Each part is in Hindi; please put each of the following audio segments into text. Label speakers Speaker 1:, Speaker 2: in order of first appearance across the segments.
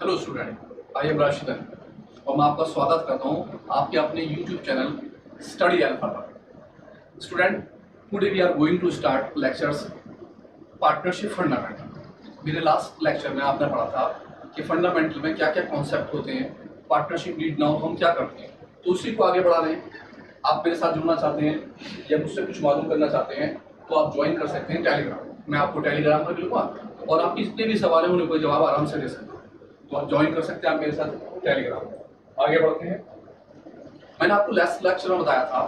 Speaker 1: Hello student, I am Rashidan और मैं आपका स्वागत करता हूँ आपके अपने यूट्यूब चैनल स्टडी अल्फा पर। Student, today we are going to start lectures partnership fundamental. मेरे लास्ट लेक्चर में आपने पढ़ा था कि फंडामेंटल में क्या क्या कॉन्सेप्ट होते हैं, पार्टनरशिप लीड ना हो तो हम क्या करते हैं। तो उसी को आगे बढ़ा रहे हैं। आप मेरे साथ जुड़ना चाहते हैं या मुझसे कुछ मालूम करना चाहते हैं तो आप ज्वाइन कर सकते हैं टेलीग्राम। मैं आपको टेलीग्राम पर मिलूंगा और आपके जितने भी सवाल हैं उन्हें कोई जवाब आराम से दे सकते हैं। तो आप ज्वाइन कर सकते हैं आप मेरे साथ टेलीग्राम। आगे बढ़ते हैं। मैंने आपको लास्ट लेक्चर में बताया था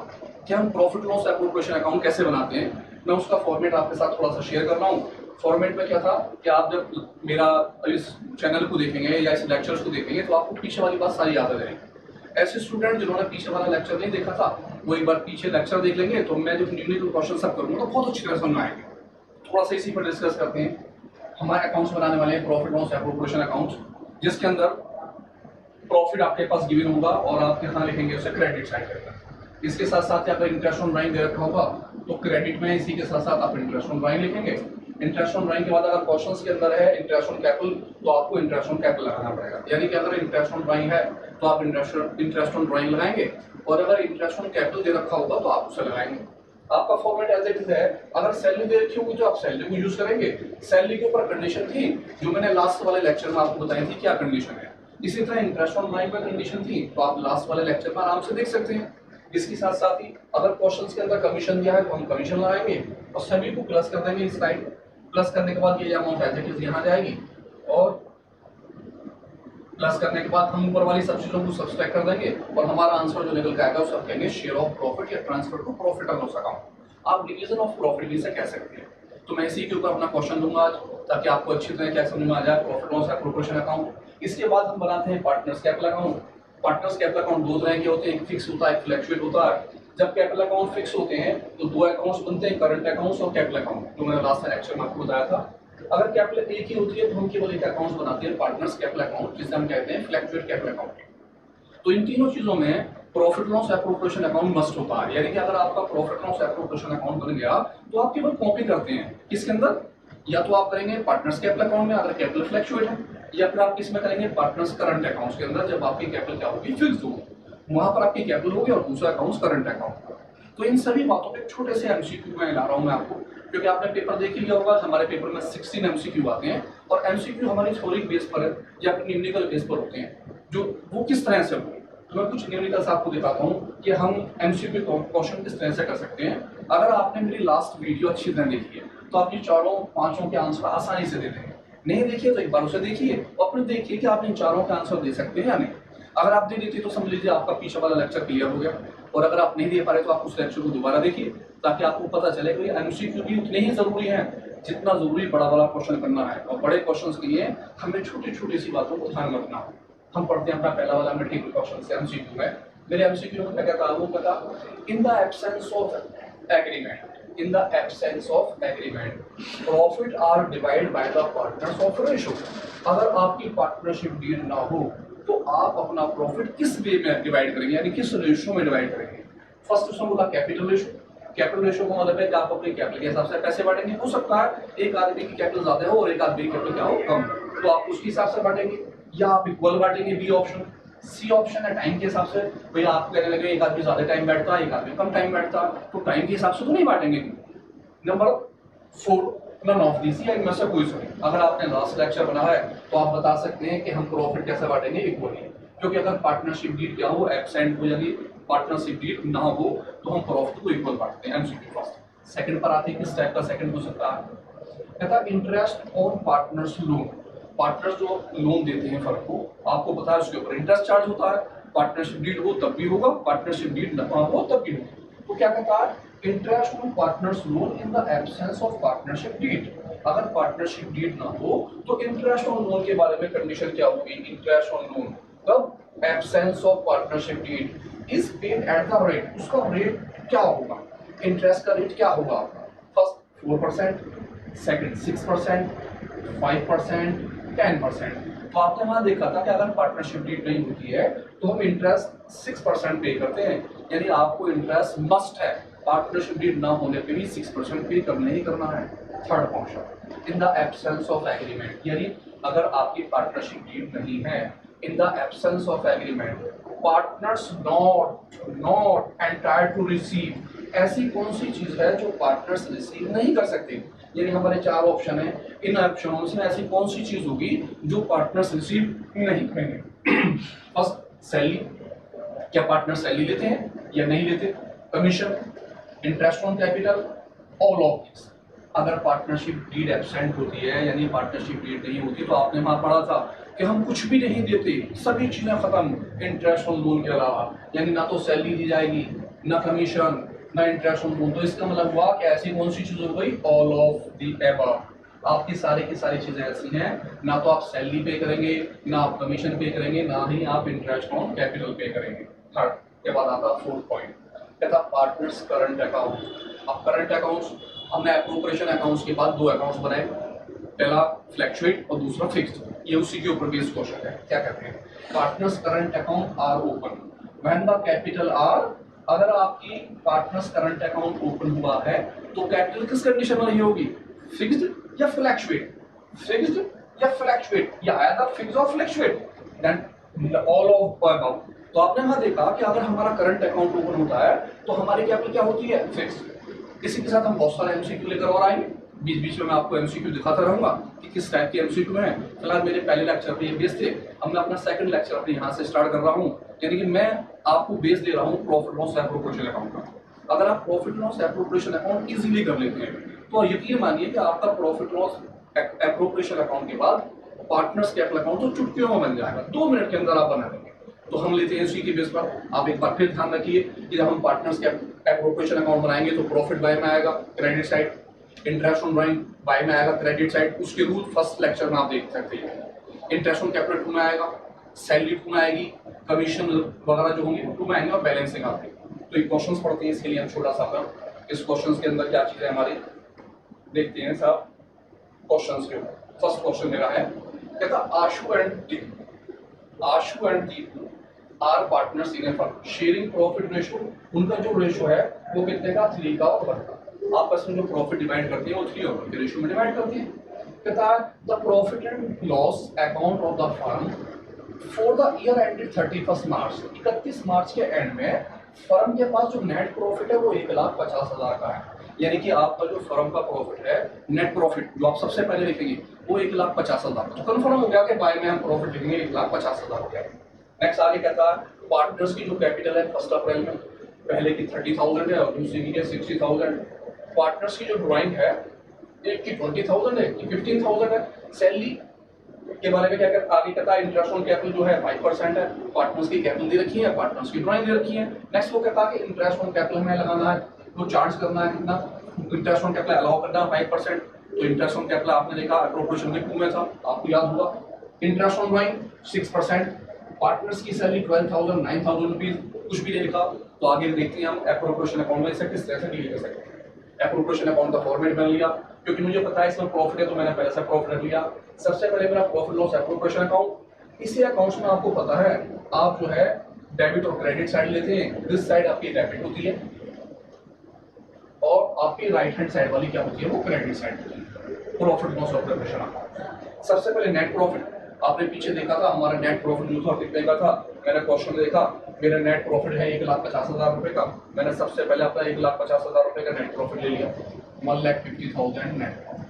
Speaker 1: कि हम प्रॉफिट लॉस एप्रोप्रिएशन अकाउंट कैसे बनाते हैं। मैं उसका फॉर्मेट आपके साथ थोड़ा सा शेयर कर रहा हूँ। फॉर्मेट में क्या था कि आप जब मेरा इस चैनल को देखेंगे या इस लेक्चर्स को देखेंगे तो आपको पीछे वाली बात सारी याद आ जाएगी। ऐसे स्टूडेंट जिन्होंने पीछे वाला लेक्चर नहीं देखा था वो एक बार पीछे लेक्चर देख लेंगे तो मैं जब न्यूमेरिकल क्वेश्चन सब करूँगा तो बहुत अच्छी तरह समझ में आएंगे। थोड़ा सा इसी पर डिस्कस करते हैं। हमारे अकाउंट्स बनाने वाले हैं प्रॉफिट लॉस एप्रोप्रिएशन अकाउंट, जिसके अंदर प्रॉफिट आपके पास गिवन होगा और आप यहाँ लिखेंगे उसे क्रेडिट साइड पर। इसके साथ साथ अगर इंटरेस्ट ऑन ड्राइंग दे रखा होगा तो क्रेडिट में इसी के साथ साथ आप इंटरेस्ट ऑन ड्राइंग लिखेंगे। इंटरेस्ट ऑन ड्राइंग के बाद अगर क्वेश्चंस के अंदर है इंटरेस्ट ऑन कैपिटल तो आपको इंटरेस्ट ऑन कैपिटल लगाना पड़ेगा। यानी कि अगर इंटरेस्ट ऑन ड्राइंग है तो आप इंटरेस्ट ऑन ड्राइंग लगाएंगे और अगर इंटरेस्ट ऑन कैपिटल दे रखा होगा तो आप उसे लगाएंगे। आपका फॉर्मेट एज इट इज है। अगर सैलरी दे रखी होगी तो आप सैलरी को यूज करेंगे। सैलरी के ऊपर कंडीशन थी जो मैंने लास्ट वाले लेक्चर में आपको बताई थी क्या कंडीशन है। इसी तरह इंटरेस्ट ऑन ड्राइंग पर कंडीशन थी तो आप लास्ट वाले लेक्चर में आराम से देख सकते हैं। इसके साथ साथ ही अगर क्वेश्चंस के अंदर कमीशन दिया है तो हम कमीशन लगाएंगे और सभी को प्लस कर देंगे इस साइड। प्लस करने के बाद ये अमाउंट एज इट इज यहाँ जाएगी और प्लस करने के बाद हम ऊपर वाली सब चीजों को सब्सट्रैक्ट कर देंगे और हमारा आंसर जो निकल के आएगा उसे आप कहेंगे शेयर ऑफ प्रॉफिट या transfer to profit and loss account. आप डिवीजन ऑफ प्रॉफिट भी से कह सकते हैं। तो मैं इसी के ऊपर अपना क्वेश्चन दूंगा आज ताकि आपको अच्छी तरह क्या समझ में आ जाए प्रॉफिट लॉस एप्रोप्रिएशन अकाउंट। इसके बाद हम बनाते हैं partners capital account. Partners capital account दो तरह के होते हैं, एक फिक्स होता है एक फ्लैक्चुएट होता है। जब कैपिटल अकाउंट फिक्स होते हैं तो दो अकाउंट्स बनते हैं, करंट अकाउंट्स और कैपिटल अकाउंट, जो मैंने लास्ट लेक्चर में आपको बताया था। अगर कैपिटल एक ही होती है तो हम केवल एक अकाउंट बनाते हैं पार्टनर्स कैपिटल अकाउंट, जिसे हम कहते हैं फ्लैक्चुएट कैपिटल अकाउंट। तो इन तीनों चीजों में profit loss appropriation account must होता है। यानी कि अगर आपका प्रॉफिट लॉस एप्रोप्रिएशन अकाउंट बन गया तो आप केवल कॉपी करते हैं किसके अंदर, या तो आप करेंगे पार्टनर्स कैपिटल अकाउंट में अगर कैपिटल फ्लैक्चुएट है, या फिर आप किसमें करेंगे पार्टनर्स करंट अकाउंट्स के अंदर जब आपकी कैपिटल क्या होगी फिक्स्ड होगी, वहां पर आपकी कैपिटल होगी और दूसरा अकाउंट करंट अकाउंट। तो इन सभी बातों पे छोटे से एमसीक्यू में ला रहा हूं मैं आपको, क्योंकि आपने पेपर देख ही लिया होगा। हमारे पेपर में 16 एमसीक्यू आते हैं और एमसीक्यू हमारी थ्योरी बेस पर या फिर न्यूमेरिकल बेस पर होते हैं, जो वो किस तरह से होंगे। तो मैं कुछ न्यूमेरिकल्स आपको दिखाता हूँ कि हम एमसीक्यू क्वेश्चन किस तरह से कर सकते हैं। अगर आपने मेरी लास्ट वीडियो अच्छी तरह देखी है तो आप ये चारों पांचों के आंसर आसानी से दे देंगे। नहीं देखिए तो एक बार उसे देखिए और फिर देखिए कि आप इन चारों के आंसर दे सकते हैं या नहीं। अगर आप दे देते तो समझ लीजिए आपका पीछे वाला लेक्चर क्लियर हो गया, और अगर आप नहीं दे पा रहे तो आप उस लेक्चर को दोबारा देखिए ताकि आपको पता चले कि एमसीक्यू भी उतने ही जरूरी हैं जितना जरूरी बड़ा वाला क्वेश्चन करना है। और बड़े क्वेश्चन के लिए हमें छोटी छोटी सी बातों को ध्यान रखना है। हम पढ़ते हैं अपना पहला वाला मल्टीपल क्वेश्चन से एमसीक्यू में। मेरे एमसीक्यू में क्या था वो पता, इन the absence of agreement, in the absence of agreement profit are divided by the partners of ratio। अगर आपकी पार्टनरशिप डीड ना हो तो आप अपना प्रॉफिट किस वे में डिवाइड करेंगे, यानी किस रेशियो में डिवाइड करेंगे। फर्स्ट क्वेश्चन बोला कैपिटल रेशियो। कैपिटल रेशियो का मतलब है कि आप अपने कैपिटल के हिसाब से पैसे बांटेंगे। हो सकता है एक आदमी की कैपिटल ज्यादा हो और एक आदमी की कैपिटल क्या हो कम, तो आप उसके हिसाब से बांटेंगे, या आप इक्वल बांटेंगे बी ऑप्शन। सी ऑप्शन है टाइम के हिसाब से, भाई आप कहने लगे एक आदमी ज्यादा टाइम बैठता है एक आदमी कम टाइम बैठता है, तो टाइम के हिसाब से तो नहीं बांटेंगे। नंबर 4 नन ऑफ दिस, या इनमें से कोई नहीं। अगर आपने लास्ट लेक्चर बना है तो आप बता सकते हैं कि हम प्रॉफिट कैसे बांटेंगे इक्वली, क्योंकि अगर पार्टनरशिप डीड क्या हो एब्सेंट हो, यानी पार्टनरशिप डीड ना हो तो हम प्रॉफिट को इक्वल बांटते हैं। MCQ first. सेकंड पर आते हैं किस टाइप का सेकंड हो सकता है, कहता interest on partners loan. Partners जो लोन देते हैं फर्म को, आपको पता है उसके ऊपर इंटरेस्ट चार्ज होता है। पार्टनरशिप डीड हो तब भी होगा, पार्टनरशिप डीड ना हो तब भी होगा। तो क्या कहता है interest on partners loan in the absence of partnership deed. अगर पार्टनरशिप डीड ना हो तो इंटरेस्ट ऑन लोन के बारे में कंडीशन क्या होगी, इंटरेस्ट ऑन लोन कब absence of partnership deed is paid at the rate. उसका रेट क्या होगा, इंटरेस्ट का रेट क्या होगा आपका। First 4%, second 6%, 5%, 10%। तो आपने वहां देखा था कि अगर पार्टनरशिप डीड नहीं होती है तो हम इंटरेस्ट 6% पे करते हैं, यानी आपको इंटरेस्ट मस्ट है। पार्टनरशिप डीड ना होने पे भी 6% पे करना ही करना है। Third option in the absence of agreement, यानी अगर आपकी पार्टनरशिप डीड नहीं है, in the absence of agreement partners not entitled to receive, ऐसी कौन सी चीज है जो पार्टनर्स रिसीव नहीं कर सकते? यानी हमारे चार ऑप्शन है, इन ऑप्शनों में ऐसी कौन सी चीज होगी जो पार्टनर्स रिसीव नहीं करेंगे? फर्स्ट सैलरी, क्या पार्टनर सैलरी लेते हैं या नहीं लेते? Commission, interest on capital, all of this. अगर पार्टनरशिप डीड एब्सेंट होती है यानी पार्टनरशिप डीड नहीं होती, तो आपने वहां पढ़ा था कि हम कुछ भी नहीं देते, सभी चीजें खत्म इंटरेस्ट ऑन लोन के अलावा, यानी ना तो सैलरी दी जाएगी, ना कमीशन, ना इंटरेस्ट ऑन लोन। तो इसका मतलब हुआ कि ऐसी कौन सी चीज हो गई? All of the above. आपकी सारी की सारी चीजें ऐसी हैं, ना तो आप सैलरी पे करेंगे, ना आप कमीशन पे करेंगे, ना ही आप इंटरेस्ट ऑन कैपिटल पे करेंगे। थर्ड के बाद आता फोर्थ पॉइंट, कहता पार्टनर्स करंट अकाउंट। अब करंट अकाउंट्स, हमने एप्रोप्रिएशन अकाउंट्स के बाद दो अकाउंट्स बनाए, पहला फ्लैक्चुएट और दूसरा फिक्स्ड। ये उसी के ऊपर बेस्ड क्वेश्चन है। क्या कहते हैं? Partners current account are open when the capital are, अगर आपकी पार्टनर्स करंट अकाउंट ओपन हुआ है तो कैपिटल किस कंडीशन में रही होगी? फिक्स्ड या फ्लैक्चुएट? फिक्स्ड या फ्लैक्चुएट, या आइदर फिक्स्ड और fluctuate, then all of about. तो आपने वहां देखा कि अगर हमारा करंट अकाउंट ओपन होता है तो हमारी कैपिटल क्या होती है? फिक्स्ड। इसी के साथ हम बहुत सारे एमसीक्यू लेकर और आएंगे, बीच बीच में मैं आपको एमसीक्यू दिखाता रहूंगा कि किस टाइप के एमसीक्यू हैं। फिलहाल मेरे पहले लेक्चर पे ये बेस थे, अब मैं अपना सेकंड लेक्चर अपने यहाँ से स्टार्ट कर रहा हूँ, यानी कि मैं आपको बेस दे रहा हूँ प्रॉफिट लॉस एप्रोप्रिएशन अकाउंट का। अगर आप profit loss appropriation account easily कर लेते हैं तो यकीन मानिए कि आपका प्रॉफिट लॉस एप्रोप्रिएशन अकाउंट के बाद पार्टनर्स कैपिटल अकाउंट तो चुटकियों में बन जाएगा, 2 मिनट के अंदर आप बना देंगे। तो हम लेते हैं इसी के बेस पर। आप एक बार फिर ध्यान रखिए कि जब हम पार्टनर्स के एप्रोप्रिएशन अकाउंट बनाएंगे तो प्रॉफिट बाय में आएगा credit side, interest on drawing by में आएगा क्रेडिट साइड। उसके रूल फर्स्ट लेक्चर में आप देख सकते हैं। इंटरेस्ट ऑन कैपिटल 2 में आएगा, सैलरी 2 में आएगी, कमीशन वगैरह जो होंगे 2 में आएंगे और बैलेंसिंग आते हैं। तो ये क्वेश्चंस पढ़ते हैं, इसके लिए हम छोटा सा अपना इस क्वेश्चंस के अंदर क्या चीजें हमारी देखते हैं साहब क्वेश्चंस के ऊपर। फर्स्ट क्वेश्चन मेरा है, कहता Ashu and Deepu are partners in a firm sharing profit ratio. उनका जो रेशो है वो कितने का? 3 का और 1 का। आपस में जो प्रॉफिट डिवाइड करते हैं वो 3 और 1 के रेशो में डिवाइड करते हैं। कहता है the profit and loss account of the firm for the year ended 31 मार्च, 31 मार्च के एंड में फर्म के पास जो नेट प्रॉफिट है वो 1,50,000 का है। यानी कि आपका जो फर्म का प्रॉफिट है, नेट प्रॉफिट जो आप सबसे पहले लिखेंगे वो 1,50,000। तो कंफर्म हो गया कि बाय में हम प्रॉफिट लिखेंगे 1,50,000 हो गया। नेक्स्ट आगे कहता है पार्टनर्स की जो कैपिटल है 1 अप्रैल में, पहले की 30,000 है और दूसरी की है 60,000। पार्टनर्स की जो ड्राइंग है एक की 20,000 है, एक की 15,000 है। सैलरी के बारे में क्या कहता है? आगे कहता है इंटरेस्ट ऑन कैपिटल जो है 5% है। पार्टनर्स की कैपिटल दे रखी है, पार्टनर्स की ड्राइंग दे रखी है। नेक्स्ट वो कहता है कि इंटरेस्ट ऑन कैपिटल हमें लगाना है, वो चार्ज करना है कितना? इंटरेस्ट ऑन कैपिटल अलाउ करना है 5%। तो इंटरेस्ट ऑन कैपिटल आपने देखा एप्रोप्रिएशन के 2 में था, आपको याद होगा। Interest on drawing 6%। पार्टनर्स की सैलरी 12,000 9,000 रुपीज, कुछ भी नहीं लिखा। तो आगे देखते हैं हम एप्रोप्रिएशन अकाउंट में इसे किस तरह से डील कर सकते हैं। एप्रोप्रिएशन अकाउंट का फॉर्मेट बन लिया, क्योंकि मुझे पता है इसमें प्रॉफिट है तो मैंने पहले से प्रॉफिट रख लिया। सबसे पहले मेरा प्रॉफिट लॉस एप्रोप्रिएशन अकाउंट। इसी अकाउंट्स में आपको पता है आप जो है डेबिट और क्रेडिट साइड लेते हैं। दिस साइड आपकी डेबिट होती है और आपकी राइट हैंड साइड वाली क्या होती है? वो क्रेडिट साइड होती है। Profit loss appropriation account. सबसे पहले नेट प्रॉफिट आपने पीछे देखा था, हमारा नेट प्रॉफिट जो था कितने का था? मैंने क्वेश्चन देखा, मेरा नेट प्रॉफिट है 1,50,000 रुपए का। मैंने सबसे पहले अपना 1,50,000 रुपए का नेट प्रॉफिट ले लिया, 1,50,000 नेट प्रॉफिट।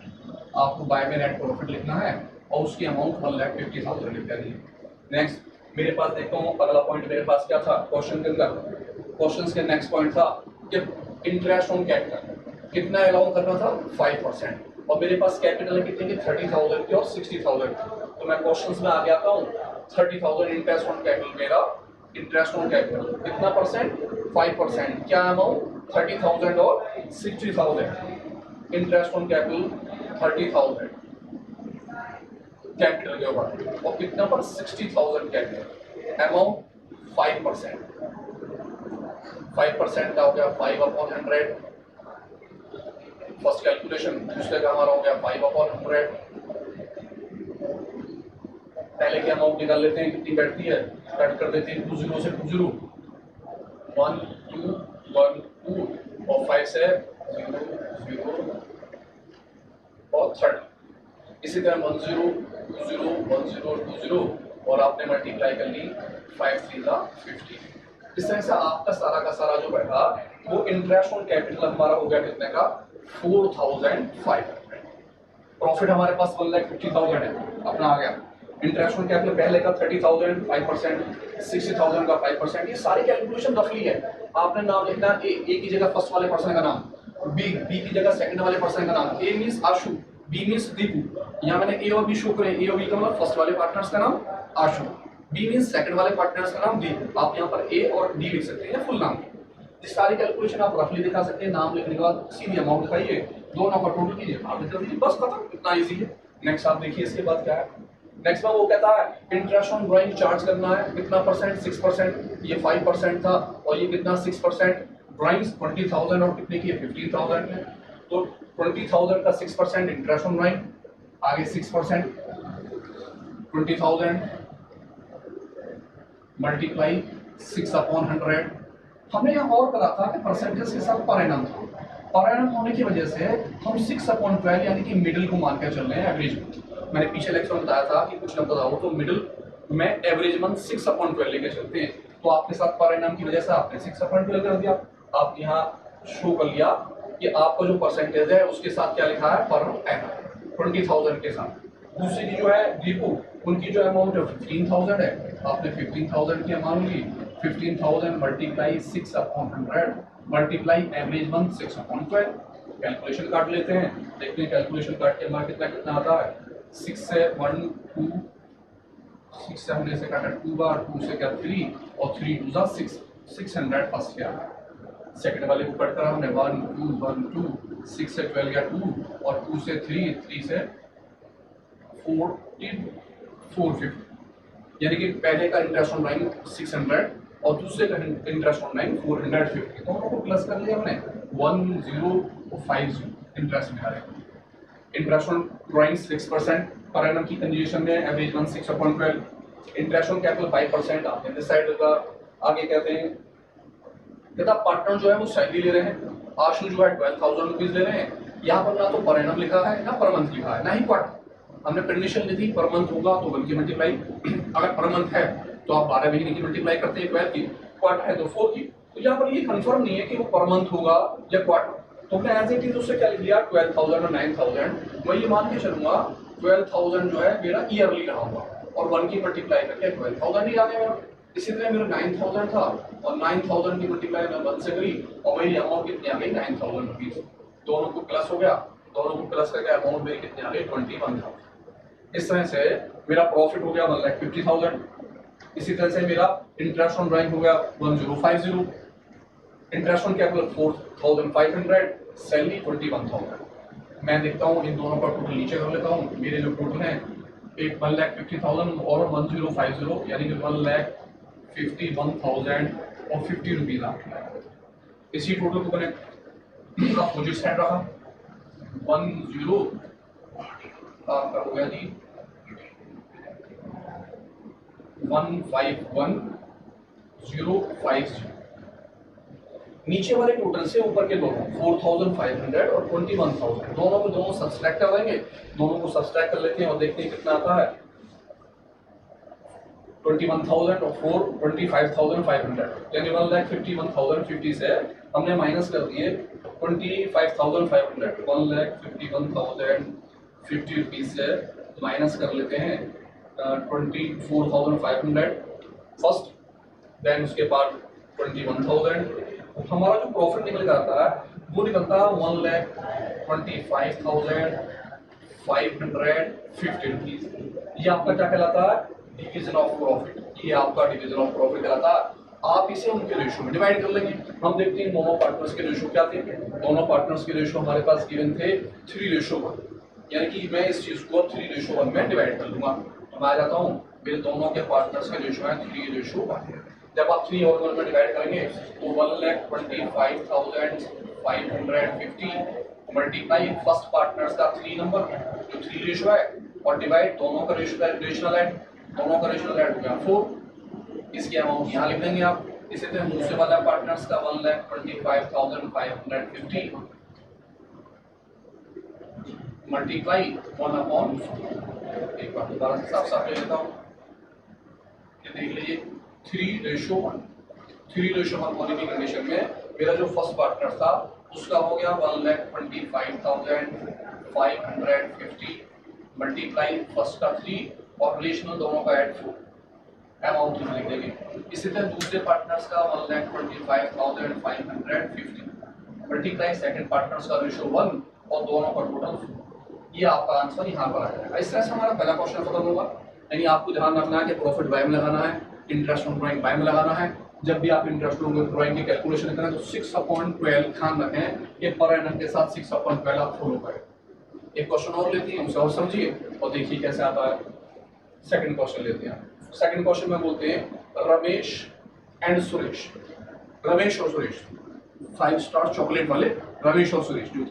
Speaker 1: आपको बाय में नेट प्रॉफिट लिखना है और उसकी अमाउंट 1,50,000 लिख देनी है। नेक्स्ट मेरे पास देखता हूँ अगला पॉइंट मेरे पास क्या था क्वेश्चन के अंदर। क्वेश्चन के नेक्स्ट पॉइंट था कि इंटरेस्ट ऑन कैपिटल कितना अलाउ करना था? 5%। और मेरे पास कैपिटल है कितने की? 30,000 की और 60,000। तो मैं क्वेश्चंस में आगे आता हूँ। 30,000 इंटरेस्ट ऑन कैपिटल, मेरा इंटरेस्ट ऑन कैपिटल कितना परसेंट? 5%। क्या अमाउंट? 30,000 और 60,000। इंटरेस्ट ऑन कैपिटल 30,000 कैपिटल के ऊपर और कितना पर? 60,000 कैपिटल। अमाउंट 5%। 5% का हो गया 5/100। First calculation. दूसरे का हमारा हो गया 5/100। पहले की अमाउंट निकाल लेते हैं कितनी बैठती है, कट कर देते हैं 2 0 से 2 0, 1 2 1 2 और 5 से 0 0 और 30। इसी तरह 10 20 और आपने मल्टीप्लाई कर ली 5 3 50। इस तरह से आपका सारा का सारा जो बैठा वो इंटरेस्ट ऑन कैपिटल हमारा हो गया कितने का 4500। प्रॉफिट हमारे पास 1,50,000 है अपना आ गया। इंटरेस्ट ऑन कैपिटल पहले का 30,000 5%, 60,000 का 5%। ये सारी कैलकुलेशन रफली है। आपने नाम लिखना ए की जगह फर्स्ट वाले पर्सन का नाम, बी की जगह सेकंड वाले पर्सन का नाम। ए मींस आशु, बी मींस दीपू। यहाँ मैंने ए और बी शो करे। ए और बी का मतलब फर्स्ट वाले पार्टनर्स का नाम आशु, बी मींस सेकंड वाले पार्टनर्स का नाम दीपू। आप यहाँ पर ए और डी लिख सकते हैं फुल नाम। ये सारी कैलकुलेशन आप रफली दिखा सकते हैं। नाम लिखने के बाद सीधी अमाउंट दिखाइए, दोनों का टोटल कीजिए, आप कर दीजिए, बस खत्म। इतना इजी है। नेक्स्ट आप देखिए इसके बाद क्या है। नेक्स्ट में वो कहता है इंटरेस्ट ऑन ड्राइंग चार्ज करना है कितना परसेंट, 6%। ये 5% था और ये कितना 6%। ड्राइंग्स 20,000 और कितने की 15,000 है। तो 20,000 का 6% इंटरेस्ट ऑन ड्राइंग, आगे 6% 20,000 मल्टीप्लाई 6/100। हमने यहाँ और करा था कि परसेंटेज के साथ पर एनम था। पर एनम होने की वजह से हम 6/12 यानी कि मिडिल को मान के चल रहे हैं एवरेज। मैंने पीछे लेक्चर में बताया था कि कुछ न बताओ तो मिडिल में एवरेज मंथ 6/12 लेके चलते हैं। तो आपके साथ पर एनम की वजह से आपने 6/12 कर दिया। आप यहाँ शो कर लिया कि आपका जो परसेंटेज है उसके साथ क्या लिखा है पर एनम 20,000 के साथ। दूसरी की जो है दीपू, उनकी जो अमाउंट है 15,000 है। आपने 15,000 की अमाउंट ली, 15,000 multiply 6/100 multiply average month 6/12। Calculation काट लेते हैं, देखते हैं कैलकुलेशन काट के हमारा कितना कितना आता है। 6 से 1 2 6 से हमने से काटा 2 बार, 2 से क्या 3 और 3 2 जा 6 600 फर्स्ट क्या है। सेकंड वाले को कट करा हमने 1 2 1 2 6 से 12 गया 2 और 2 से 3 3 से 14 450। यानी कि पहले का इंटरेस्ट ऑन लाइन 600 और दूसरे का इंटरेस्ट ऑन लाइन 450। दोनों को प्लस कर लिया हमने 1050 इंटरेस्ट में आ रहा है। Interest on drawing 6% per annum की कंडीशन में average month 6/12। Interest on capital 5% आपने दिस साइड का। आगे कहते हैं कहता पार्टनर जो है वो सैलरी ले रहे हैं। आशु जो है 12,000 रुपीज ले रहे हैं। यहाँ पर ना तो पर एनम लिखा है ना पर मंथ लिखा है ना ही क्वार्टर। हमने कंडीशन ली थी पर मंथ होगा तो 1 की मल्टीप्लाई, अगर पर मंथ है तो आप 12 महीने की मल्टीप्लाई करते हैं 12 की, क्वार्टर है तो 4 की। तो यहाँ पर ये कंफर्म नहीं है कि वो पर मंथ होगा या क्वार्टर। तो मैं एज इट इज उससे क्या लिख लिया 12,000 और 9,000। मैं ये मान के चलूंगा 12,000 जो है मेरा ईयरली रहा होगा और 1 की मल्टीप्लाई करके 12,000 ही आ गया। इसी तरह मेरा 9,000 था और 9,000 की मल्टीप्लाई मैं 1 से करी और मेरी अमाउंट कितनी आ गई 9,000 रुपीज। दोनों को प्लस हो गया, दोनों को प्लस करके अमाउंट मेरी कितनी आ गई 21,000। इस तरह से मेरा प्रॉफिट हो गया 1,50,000। इसी तरह से मेरा इंटरेस्ट ऑन ड्राइंग हो गया 1050, इंटरेस्ट ऑन कैपिटल 4,500, सैलरी 21,000। मैं देखता हूँ इन दोनों का टोटल नीचे कर लेता हूँ। मेरे जो टोटल हैं एक 1,50,000 और 1050 यानी कि 1,51,000 और 50 रुपीज आ गया। इसी टोटल को मैंने अपोजिट साइड रखा 10 आपका हो गया जी 151,050। नीचे वाले टोटल से ऊपर के दोनों 4,500 और 21,000 दोनों को दोनों सब्सट्रैक्ट कर देंगे। दोनों को सब्सट्रैक्ट कर लेते हैं और देखते हैं कितना आता है। 21,000 और 4 25,500 यानी 1,51,050 से हमने माइनस कर दिए 25,500 1,51,050 रुपीज से माइनस कर लेते हैं 24,500 फर्स्ट, देन उसके बाद 21,000। हमारा जो प्रॉफिट निकल जाता है वो निकलता है 1,25,550 रुपीज। ये आपका क्या कहलाता है डिवीजन ऑफ प्रॉफिट। ये आपका डिवीजन ऑफ प्रॉफिट कहलाता है। आप इसे उनके रेशियो में डिवाइड कर लेंगे। हम देखते हैं दोनों पार्टनर्स के रेशियो क्या थे। दोनों पार्टनर्स के रेशियो हमारे पास गिवन थे 3:1, यानी कि मैं इस चीज को 3:1 में डिवाइड कर दूंगा। तो मैं आ जाता हूँ मेरे दोनों के पार्टनर्स के रेशियो है 3:1। जब आप 3 और 1 में डिवाइड करेंगे तो 1,25,550 मल्टीप्लाई फर्स्ट पार्टनर्स का 3 नंबर जो 3 है और डिवाइड दोनों का रेशनल ऐड, दोनों का रेशनल ऐड हो गया 4। इसकी अमाउंट यहाँ लिख देंगे आप। इसी तरह दूसरे वाला पार्टनर्स का 1,25,550 मल्टीप्लाई 1/4 एक बार दोबारा से साफ साफ ले लेता हूँ, ये देख लीजिए 3:1, 3:1 होने की कंडीशन में मेरा जो फर्स्ट पार्टनर था उसका हो गया 1,25,550 मल्टीप्लाई फर्स्ट का 3 और रिलेशनल दोनों का ऐड 4 अमाउंट लिख देंगे। इसी तरह दूसरे पार्टनर्स का 1,25,550 मल्टीप्लाई सेकंड पार्टनर्स का रेशियो 1 और दोनों का टोटल 4। ये आपका आंसर यहाँ पर आ जाएगा। इस तरह से हमारा पहला क्वेश्चन खत्म होगा। यानी आपको ध्यान रखना है कि प्रॉफिट बाय में लगाना है, इंटरेस्ट ऑन ड्राइंग बाय में लगाना है। जब भी आप इंटरेस्ट ऑन ड्राइंग की कैलकुलेशन करें तो 6/12 ध्यान रखें कि पर एनम के साथ 6/12 आप फॉलो करें। एक क्वेश्चन और लेते हैं, उसे और समझिए और देखिए कैसे आता है। सेकंड क्वेश्चन लेते हैं। सेकंड क्वेश्चन में बोलते हैं रमेश एंड सुरेश, रमेश और सुरेश 5 स्टार चॉकलेट वाले रमेश और सुरेश जो थे,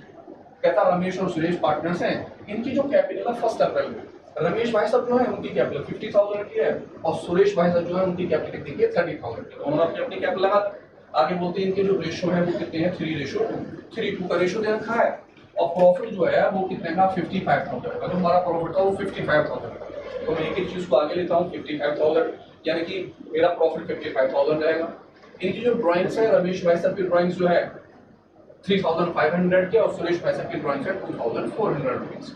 Speaker 1: कहता रमेश और सुरेश पार्टनर्स हैं, इनकी जो कैपिटल है 1 अप्रैल में रमेश भाई साहब जो है उनकी कैपिटल 50,000 की है और सुरेश भाई साहब जो है उनकी कैपिटल कितनी है 30,000 की। दोनों अपनी अपनी कैपिटल लगा। आगे बोलते हैं इनके जो रेशियो है वो कितने हैं 3:2 का रेशियो दे रखा है और प्रॉफिट जो है वो कितने का 55,000 का। जो हमारा प्रॉफिट था वो 55,000 का। तो मैं एक एक चीज को आगे लेता हूँ 55,000 यानी कि मेरा प्रॉफिट 55,000 रहेगा। इनकी जो ड्राइंग्स है रमेश भाई साहब की ड्राइंग्स जो है 3,500 के और सुरेश भाई साहब की ड्राइंग्स है 2,400 रुपीज।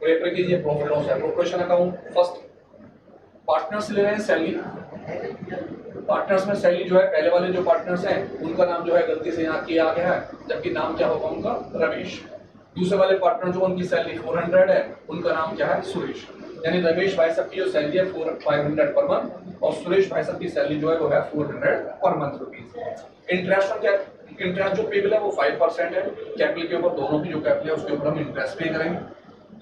Speaker 1: प्रेफर कीजिए profit loss appropriation account. First partners ले रहे हैं सैलरी, पार्टनर्स में सैलरी जो है पहले वाले जो पार्टनर्स हैं उनका नाम जो है गलती से यहाँ किया गया है, जबकि नाम क्या होगा उनका रमेश। दूसरे वाले पार्टनर जो उनकी सैलरी 400 है उनका नाम क्या है सुरेश। यानी रमेश भाई साहब की जो सैलरी है 500 पर मंथ और सुरेश भाई साहब की सैलरी जो है वो है 400 per month rupees. Interest on interest जो पेबल है वो 5% है। कैपिटल के ऊपर दोनों की जो कैपिटल है उसके ऊपर हम इंटरेस्ट पे करेंगे।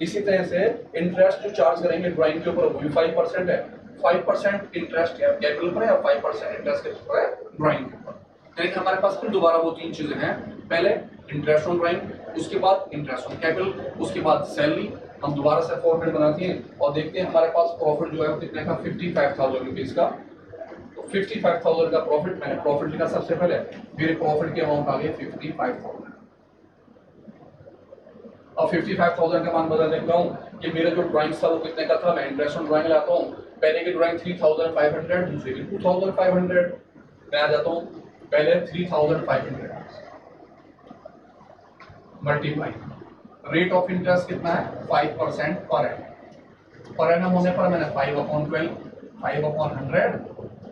Speaker 1: इसी तरह से इंटरेस्ट जो चार्ज करेंगे ड्राइंग के ऊपर वो भी 5% है। 5% इंटरेस्ट कैपिटल पर है और 5% इंटरेस्ट के ऊपर है ड्राइंग के ऊपर। यानी कि हमारे पास फिर दोबारा वो तीन चीजें हैं, पहले इंटरेस्ट ऑन ड्राइंग, उसके बाद इंटरेस्ट ऑन कैपिटल, उसके बाद सैलरी। हम दोबारा से फॉर्मेट बनाते हैं और देखते हैं हमारे पास प्रॉफिट जो है वो कितने का 55,000 रुपीज का। तो 55,000 का प्रॉफिट, मैंने प्रॉफिट लिखा सबसे पहले, मेरे प्रॉफिट के अमाउंट आ गए 55,000। अब 55,000 का मान बदल देता हूँ कि मेरा जो ड्राइंग था वो कितने का था। मैं इंटरेस्ट ऑन ड्राइंग लाता हूँ, पहले की ड्राइंग 3,500, दूसरे की 2,500। मैं आ जाता हूँ पहले 3,500 मल्टीप्लाई, रेट ऑफ इंटरेस्ट कितना है 5% पर एनम होने पर मैंने 5/12 5/100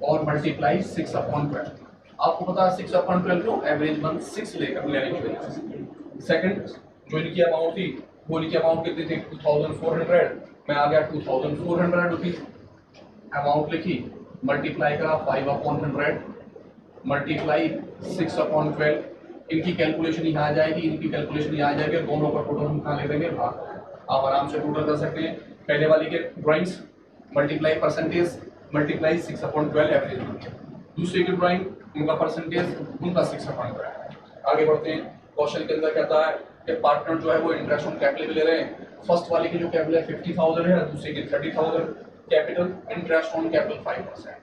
Speaker 1: और मल्टीप्लाई 6/12। आपको पता है 6/12 क्यों, एवरेज मंथ 6 लेकर लेने की वजह से। सेकंड जो इनकी अमाउंट थी वो इनकी अमाउंट कितनी थी 2,400, मैं आ गया 2,400 रुपीज। अमाउंट लिखी, मल्टीप्लाई करा 5/100 मल्टीप्लाई 6/12। इनकी कैलकुलेशन यहाँ आ जाएगी, इनकी कैलकुलेशन यहाँ आ जाएगी, दोनों का टोटल हम कहाँ ले देंगे भाग। आप आराम से टोटल कर सकते हैं। पहले वाली के drawings multiply percentage multiply 6/12 average, दूसरे की ड्राइंग उनका परसेंटेज उनका 6/12। आगे बढ़ते हैं। क्वेश्चन के अंदर कहता है कि पार्टनर जो है वो इंटरेस्ट ऑन कैपिटल ले रहे हैं। फर्स्ट वाले की जो कैपिटल है 50,000 है, दूसरे की 30,000। Capital interest on capital 5%।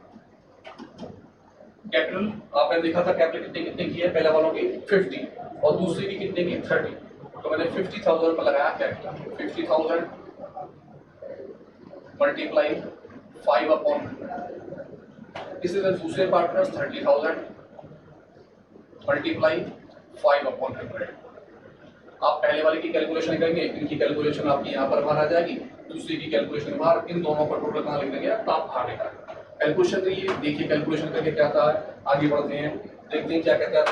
Speaker 1: Capital आपने देखा था कैपिटल कितने कितने की है, पहले वालों की 50 और दूसरे की कितने की 30। तो मैंने 50,000 पर लगाया कैपिटल, 50,000 मल्टीप्लाई 5/100। इसी तरह दूसरे पार्टनर्स 30,000 मल्टीप्लाई 5/100। आप पहले वाले की कैलकुलेशन करेंगे, इनकी कैलकुलेशन आपकी यहाँ पर बाहर आ जाएगी, दूसरी की कैलकुलेशन बाहर, इन दोनों पर टोटल कहाँ लिख देंगे आप बाहर निकाल। कैलकुलेशन करिए, देखिए कैलकुलेशन करके क्या आता है। आगे बढ़ते हैं, देखते हैं क्या कहते हैं।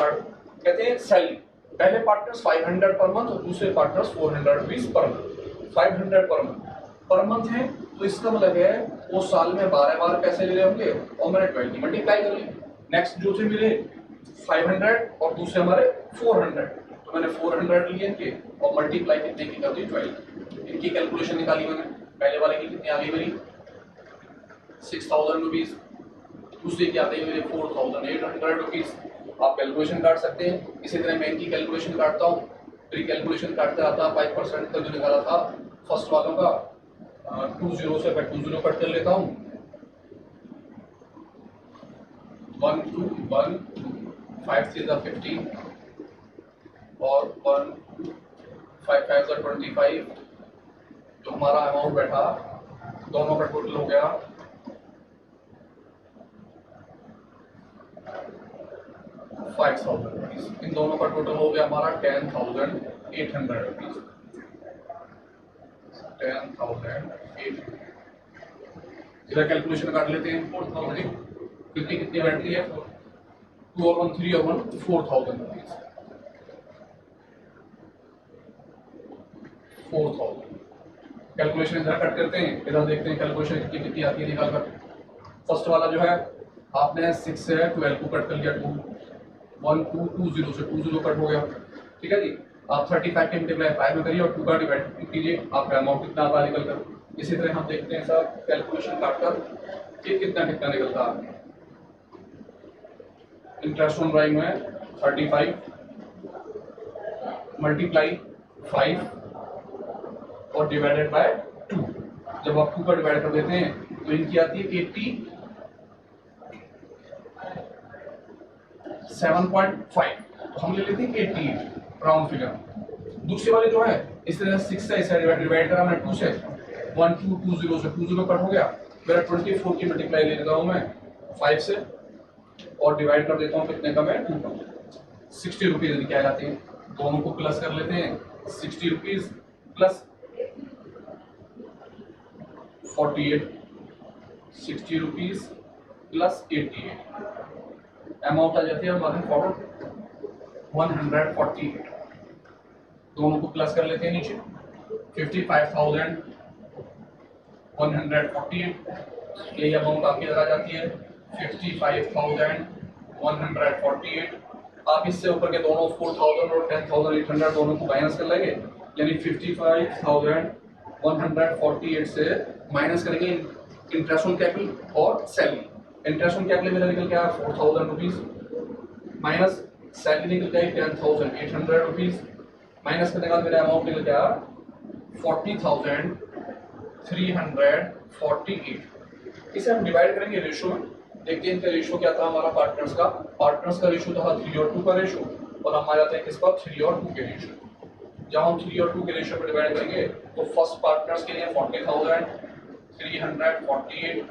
Speaker 1: कहते हैं सैलरी, पहले पार्टनर्स 500 पर मंथ और दूसरे partners 400 rupees per month. 500 per month है तो इसका मतलब है वो साल में 12 बार पैसे ले रहे होंगे और मैंने 20 मल्टीप्लाई कर ली। नेक्स्ट जो थे मेरे 500 और दूसरे हमारे 400, तो मैंने 400 लिए इनके और मल्टीप्लाई कितने की कर दी 12। इनकी कैलकुलेशन निकाली मैंने, पहले वाले की कितनी आ गई मेरी 6,000 रुपीज, दूसरे की आते हैं मेरे 4,800 रुपीज। आप कैलकुलेशन काट सकते हैं। इसी तरह मैं इनकी कैलकुलेशन काटता हूँ, प्री कैलकुलेशन काटते आता 5% का जो निकाला था फर्स्ट वालों का 20 से मैं 20 कट कर लेता हूँ। 1 2 1 5 3 15 और 1 5 5 25। जो हमारा अमाउंट बैठा दोनों का टोटल हो गया 5,000 रुपीज। इन दोनों का टोटल हो गया हमारा 10,800 रुपीज। 10,800 इधर कैलकुलेशन कर लेते हैं। 4,000 कितनी बैठती है? 2 और 1 3 और 1 4,000 रुपीज। 4,000 कैलकुलेशन इधर कट करते हैं, इधर देखते हैं कैलकुलेशन कितनी आती है निकाल कर। फर्स्ट वाला जो है आपने 6 से 12 को कट कर लिया, 2 1 2 2 0 से 2 0 कट हो गया, ठीक है जी। आप 35 के मल्टीप्लाई 5 में करिए और 2 का डिवाइड कीजिए, आपका अमाउंट कितना आता है निकल कर। इसी तरह हम देखते हैं सर कैलकुलेशन काट कर कि कितना कितना निकलता है। इंटरेस्ट ऑन ड्राइंग में 35 मल्टीप्लाई 5 और डिवाइडेड बाय 2। जब आप 2 का डिवाइड कर देते हैं तो इनकी आती है 87.5, तो हम ले लेते हैं 88 राउंड फिगर। दूसरी वाली जो है इस तरह 6 से इसे डिवाइड करा मैंने 2 से, 1 2 2 0 से 2 0 कट हो गया। मेरा 24 की मल्टीप्लाई ले लेता हूँ मैं 5 से और डिवाइड कर देता हूँ कितने का मैं 2 का। 60 रुपीज लेके आ जाते हैं, दोनों को प्लस कर लेते हैं। 60 rupees plus 48, 60 rupees plus 88, amount आ जाती है 148। दोनों को प्लस कर लेते हैं नीचे। 55,148 यही अमाउंट आपकी इधर आ जाती है 55,148। आप इससे ऊपर के दोनों 4,000 और 10,800 दोनों को माइनस कर लेंगे, यानी 55,148 से माइनस करेंगे इंटरेस्ट ऑन कैपिटल और सैलरी। इंटरेस्ट ऑन कैपिटल मेरा निकल गया 4,000 रुपीज, माइनस सैलरी निकल गई 10,800 रुपीज, माइनस करने के बाद मेरा अमाउंट निकल गया 40,348। इसे हम डिवाइड करेंगे रेशो में। देखते हैं इनका रेशो क्या था हमारा पार्टनर्स का। पार्टनर्स का रेशो था 3 और 2 का रेशो, और हम आ जाते हैं किस पर 3 और 2 के रेशो। जब हम 3 और 2 के रेशो पर डिवाइड करेंगे तो फर्स्ट पार्टनर्स के लिए 40,348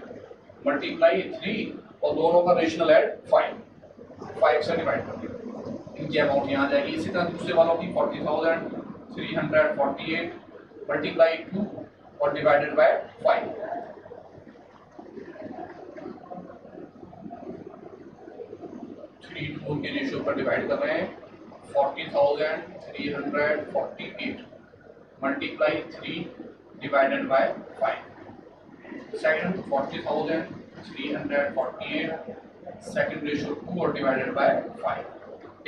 Speaker 1: मल्टीप्लाई 3 और दोनों का रेशनल ऐड 5 से डिवाइड कर दिया, इनकी अमाउंट यहाँ आ जाएगी। इसी तरह दूसरे वालों की 40,348 मल्टीप्लाई 2 और डिवाइडेड बाय 5। 3 2 के रेशियो पर डिवाइड कर रहे हैं। 40,348 multiply 3 divided by 5। Second 40,348 second ratio 2 और डिवाइडेड बाय 5।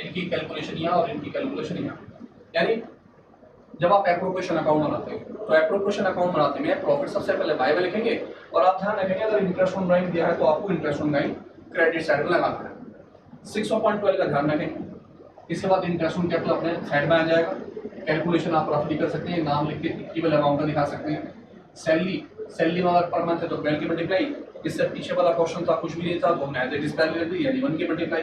Speaker 1: इनकी कैलकुलेशन यहाँ और इनकी कैलकुलेशन यहाँ। यानी जब आप एप्रोप्रिएशन अकाउंट बनाते हैं तो एप्रोप्रिएशन अकाउंट बनाते में प्रॉफिट सबसे पहले बाय में लिखेंगे, और आप ध्यान रखेंगे अगर इंटरेस्ट ऑन ड्राइंग दिया है तो आपको interest on drawing credit side में लगाना है। 6.12 का ध्यान रखेंगे। इसके बाद इंटरेस्ट ऑन कैपिटल अपने साइड में आ जाएगा। कैलकुलेशन आप रफली कर सकते हैं, नाम लिख के इक्वल अमाउंट का दिखा सकते हैं। सैलरी में अगर पर मंथ है तो 12 की मल्टीप्लाई, इससे पीछे वाला क्वेश्चन था कुछ भी नहीं था तो हमने एज इट इज पहले ले दी यानी 1 की मल्टीप्लाई।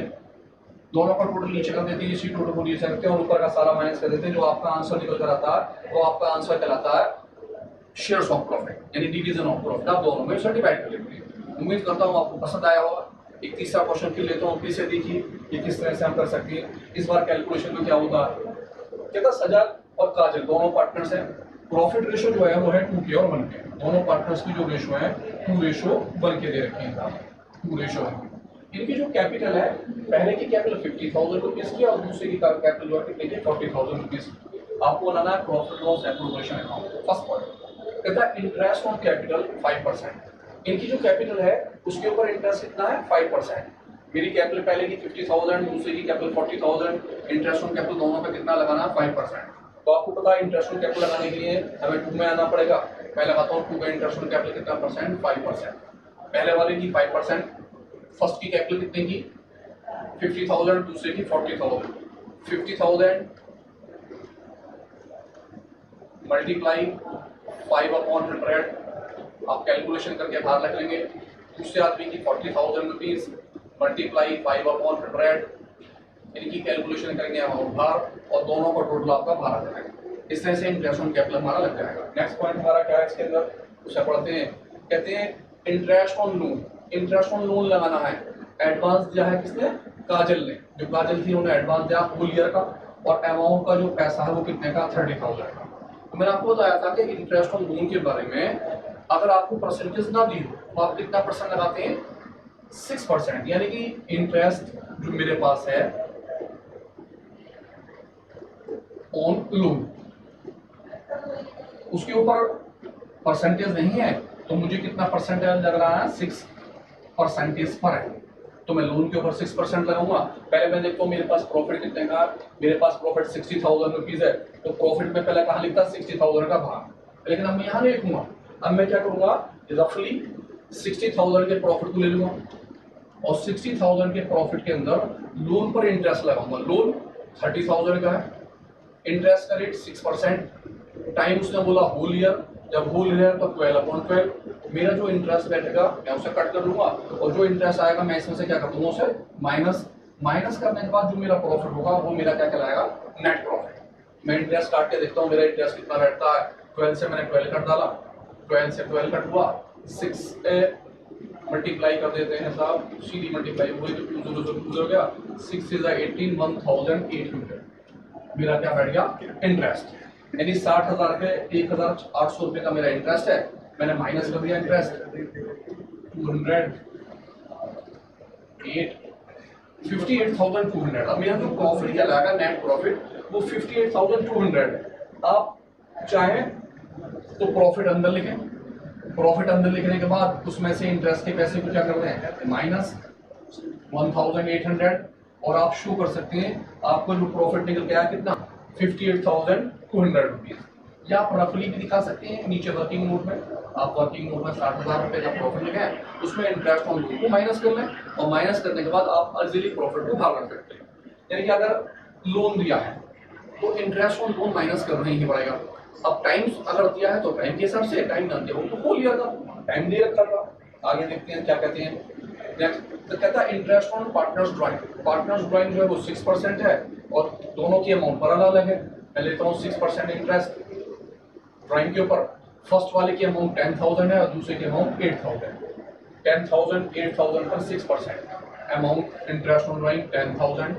Speaker 1: दोनों का टोटल नीचे कर देते हैं, इसी टोटल को नीचे रखते हैं और ऊपर का सारा माइनस कर देते हैं। जो आपका आंसर निकल कर आता है वो आपका आंसर कहलाता है शेयर्स ऑफ प्रॉफिट, यानी डिवीजन ऑफ प्रॉफिट। आप दोनों में डिवाइड कर लेते हैं। उम्मीद करता हूँ आपको पसंद आया होगा। एक तीसरा क्वेश्चन फिर लेता हूँ, फिर से देखिए कि किस तरह से हम कर सकते हैं। इस बार कैलकुलेशन में क्या होता है, कहता सजल और काजल दोनों पार्टनर्स हैं। प्रॉफिट रेशो जो है वो है 2 के और 1 के। दोनों पार्टनर्स की जो रेशो है 2:1 के दे रखे हैं, 2 रेशो है। इनकी जो कैपिटल है, पहले की कैपिटल 50,000 रुपीज की और दूसरे की कैपिटल जो है कितने की 40,000 रुपीज। आपको बनाना है profit loss appropriation account. First point कहता है इंटरेस्ट ऑन कैपिटल 5%। इनकी जो कैपिटल है उसके ऊपर इंटरेस्ट कितना है 5%। मेरी कैपिटल पहले की 50,000, दूसरे की कैपिटल 40,000, इंटरेस्ट ऑन कैपिटल दोनों पे कितना लगाना है 5%। तो आपको पता है इंटरेस्ट ऑन कैपिटल लगाने के लिए हमें 2 में आना पड़ेगा। मैं लगाता हूँ 2 का इंटरेस्ट ऑन कैपिटल कितना परसेंट 5%। पहले वाले की 5%, फर्स्ट की कैपिटल कितने की 50,000, दूसरे की 40,000। 50,000 मल्टीप्लाई 5/100, आप कैलकुलेशन करके बाहर रख लेंगे। दूसरे आदमी की 40,000 रुपीज मल्टीप्लाई 5/100, इनकी कैलकुलेशन करेंगे अमाउंट बाहर और दोनों का टोटल आपका बाहर आ जाएगा। इस तरह से इंटरेस्ट ऑन कैपिटल हमारा लग जाएगा। नेक्स्ट पॉइंट हमारा क्या है इसके अंदर, उसे पढ़ते हैं। कहते हैं interest on loan, interest on loan लगाना है। एडवांस दिया है किसने, काजल ने, जो काजल थी उन्होंने एडवांस दिया होल ईयर का, और अमाउंट का जो पैसा है वो कितने का, 30,000 का। तो मैंने आपको बताया था कि इंटरेस्ट ऑन लोन के बारे में अगर आपको परसेंटेज ना दी हो तो आप कितना परसेंट लगाते हैं, 6%। यानी कि इंटरेस्ट जो मेरे पास है ऑन लोन, उसके ऊपर परसेंटेज नहीं है, तो मुझे कितना परसेंटेज लग रहा है, 6% पर है। तो मैं लोन के ऊपर 6% लगाऊंगा। पहले मैं देखता हूँ मेरे पास प्रॉफिट कितने का, मेरे पास प्रॉफिट 60,000 रुपीज है, तो प्रॉफिट में पहले कहाँ लिखता, 60,000 का भाग। लेकिन अब मैं यहाँ नहीं लिखूंगा, अब मैं क्या करूंगा, रफली 60,000 के प्रॉफिट को ले लूंगा और 60,000 के प्रॉफिट के अंदर लोन पर इंटरेस्ट लगाऊंगा। लोन 30,000 का है, इंटरेस्ट का रेट 6%, टाइम उसने बोला होल ईयर, जब होल ईयर तो 12/12, मेरा जो इंटरेस्ट बैठेगा मैं उसे कट कर लूंगा, और जो इंटरेस्ट आएगा मैं इसमें से क्या कर दूंगा, उसे माइनस करने के बाद जो मेरा प्रॉफिट होगा वो मेरा क्या कहलाएगा, नेट प्रॉफिट। मैं इंटरेस्ट काट के देखता हूँ मेरा इंटरेस्ट कितना बैठता है। 12 से मैंने 12 कट डाला, 12 से 12 कट हुआ, 6 से मल्टीप्लाई कर देते हैं साहब, सीधी मल्टीप्लाई हुई तो 2 हो गया, 6 is 18, 1,800 मेरा क्या बैठ गया, इंटरेस्ट। यानी 60,000 पे 1,800 रुपये का मेरा इंटरेस्ट है, मैंने माइनस कर दिया इंटरेस्ट, 58,200। अब मेरा जो प्रॉफिट क्या लगा, नेट प्रॉफिट, वो 58,200 है। आप चाहें तो प्रॉफिट अंदर लिखें, प्रॉफिट अंदर लिखने के बाद उसमें से इंटरेस्ट के पैसे को क्या करते हैं, माइनस 1,800, और आप शो कर सकते हैं आपको जो प्रॉफिट निकल गया कितना, 58,200 रुपीज। या आप रफली भी दिखा सकते हैं, नीचे वर्किंग नोट में, आप वर्किंग नोट में 60,000 रुपए का प्रॉफिट लिखें, उसमें इंटरेस्ट ऑन लोन को माइनस कर लें, और माइनस करने के बाद आप अर्जिली प्रॉफिट को भाग कर सकते हैं। यानी कि अगर लोन दिया है तो इंटरेस्ट ऑन लोन माइनस करना ही पड़ेगा। अब टाइम अगर दिया है तो टाइम के हिसाब से, टाइम ना दिया हो तो होल ईयर का टाइम दे रखा था। आगे देखते हैं क्या कहते हैं नेक्स्ट। तो कहता है interest on partners drawing, partners drawing जो है वो 6% है, और दोनों की अमाउंट पर अलग है। मैं लेता हूँ 6% इंटरेस्ट ड्राइंग के ऊपर, फर्स्ट वाले की अमाउंट 10,000 है और दूसरे की अमाउंट 8,000। 10,000 8,000 पर 6%, amount interest on drawing 10,000,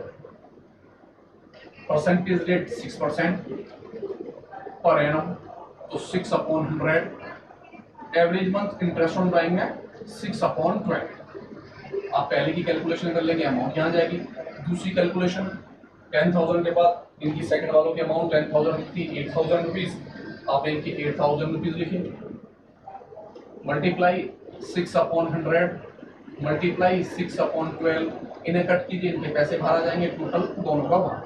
Speaker 1: percentage rate 6% per annum, तो 6/100। Average month interest on drawing में 6/12। आप पहले की कैलकुलेशन कर लेंगे, अमाउंट यहाँ जाएगी। दूसरी कैलकुलेशन 10,000 के बाद इनकी सेकंड वालों की अमाउंट 10,000 थी, 8,000 रुपीज, आप इनकी 8,000 रुपीज लिखिए, मल्टीप्लाई 6/100 मल्टीप्लाई 6/12, इन्हें कट कीजिए, इनके पैसे बाहर आ जाएंगे, टोटल दोनों का बाहर।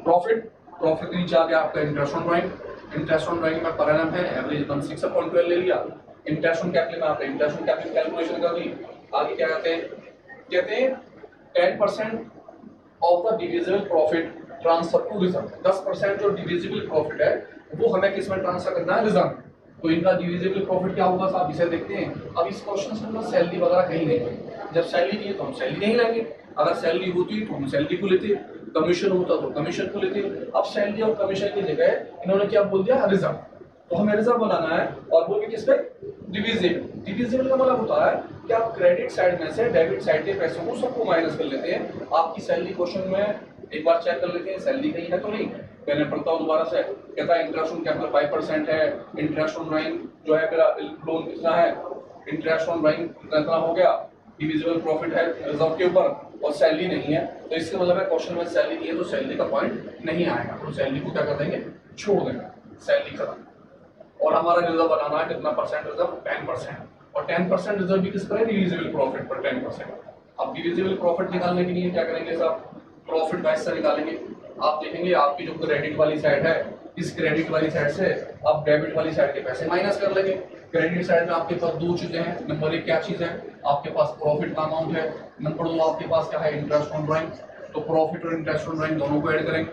Speaker 1: प्रॉफिट नीचे आ गया आपका interest on drawing, interest on drawing में पर एनम है, एवरेज मंथ 6/12 ले लिया। इंटरेस्ट ऑन कैपिटल में आपने इंटरेस्ट ऑन कैपिटल कैलकुलेशन कर दी। आगे क्या कहते हैं 10% of the divisible profit transfer to reserve. 10% जो डिविजिबल प्रॉफिट है वो हमें किस में ट्रांसफर करना है, रिजर्व। तो इनका डिविजिबल प्रॉफिट क्या होगा साहब, इसे देखते हैं। अब इस क्वेश्चन के अंदर सैलरी वगैरह कहीं नहीं है, जब सैलरी नहीं है तो हम सैलरी नहीं लेंगे, अगर सैलरी होती तो हम सैलरी को लेते, कमीशन होता तो कमीशन को लेते। अब सैलरी और कमीशन की जगह इन्होंने क्या बोल दिया, रिजर्व। तो हमें रिजर्व बनाना है, और वो भी किस पे, डिविजिबल। डिविजिबल का मतलब होता है कि आप क्रेडिट साइड में से डेबिट साइड के पैसों को सबको माइनस कर लेते हैं। आपकी सैलरी क्वेश्चन में एक बार चेक कर लेते हैं, सैलरी कहीं है तो नहीं। मैंने पढ़ता हूँ दोबारा से, कहता है इंटरेस्ट ऑन कैपिटल 5% है, इंटरेस्ट ऑन ड्राइंग जो है मेरा लोन कितना है, इंटरेस्ट ऑन ड्राइंग कितना हो गया, डिविजिबल प्रॉफिट है रिजर्व के ऊपर, और सैलरी नहीं है। तो इसका मतलब है क्वेश्चन में सैलरी नहीं है तो सैलरी का पॉइंट नहीं आएगा, तो सैलरी को क्या कर देंगे, छोड़ देंगे, सैलरी खत्म। और हमारा रिजर्व बनाना है कितना परसेंट रिजर्व, 10%, और 10% रिजर्व भी किस पर है, डिविजिबल प्रॉफिट पर 10%। अब डिविजिबल प्रॉफिट निकालने के लिए क्या करेंगे साहब, प्रॉफिट का हिस्सा निकालेंगे। आप देखेंगे आपकी जो क्रेडिट वाली साइड है, इस क्रेडिट वाली साइड से आप डेबिट वाली साइड के पैसे माइनस कर लेंगे। क्रेडिट साइड में आपके पास दो चीजें हैं, नंबर एक क्या चीज है, आपके पास प्रॉफिट का अमाउंट है, नंबर दो आपके पास क्या है, इंटरेस्ट ऑन ड्राइंग। तो प्रॉफिट और इंटरेस्ट ऑन ड्राइंग दोनों को ऐड करेंगे,